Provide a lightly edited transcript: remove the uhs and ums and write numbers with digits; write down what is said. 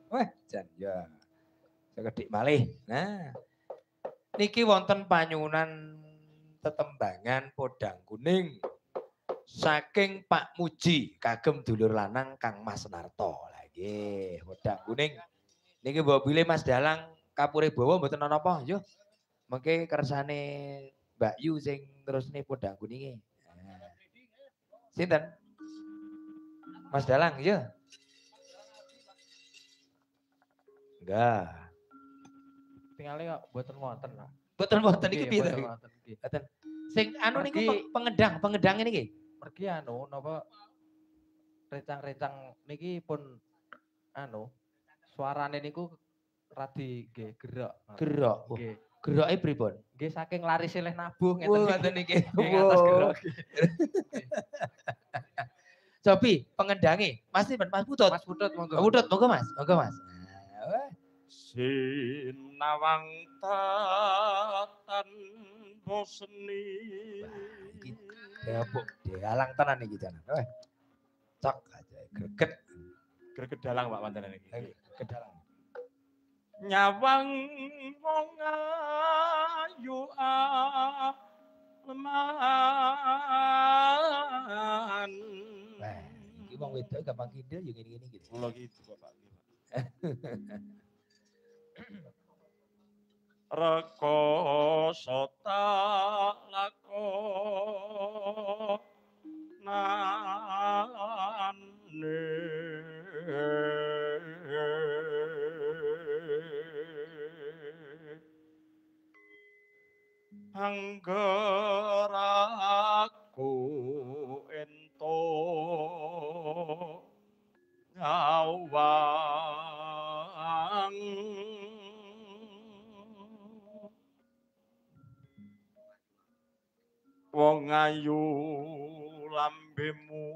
Wah, jan ya. Sekedhik malih. Nah, niki wonten panyuwunan tetembangan podang kuning saking Pak Muji kagem dulur lanang Kang Mas Narto. Lah nggih, podang kuning. Niki mbok bilih Mas Dalang kapure bawa mboten ana apa, yo. Mengke kersane Mbak Yu sing terusne podang kuninge. Nah. Sinten? Mas Dalang, yo. Enggak. Tingale kok mboten wonten, Pak. Mboten iki piye to? Mboten. Sing anu niku pengedang ini niki. Mergi anu napa rencang-rencang niki pun anu suarane niku radi nggih gerak. Gerak. Nggih. Geroke pripun? Nggih saking laris silih nabuh ngeten niki. Ngoten niki. Ngatos gerak. Cobi pengendange. Mas Mas Putut. Mas Putut monggo. Putut monggo Mas. Monggo Mas. Sinawang tatan bosni. Iki dapuk dalang tenan iki jan. Cok aja greget. Greget dalang Pak pantenan iki. Gedalang. Nyawang wong ayu leman. Wah, iki wong wedok gampang kidul yo ngene-ngene iki. Kula gitu Bapak. Rekoso tak lakonane anggeraku ento nyawang wong ayu lambemu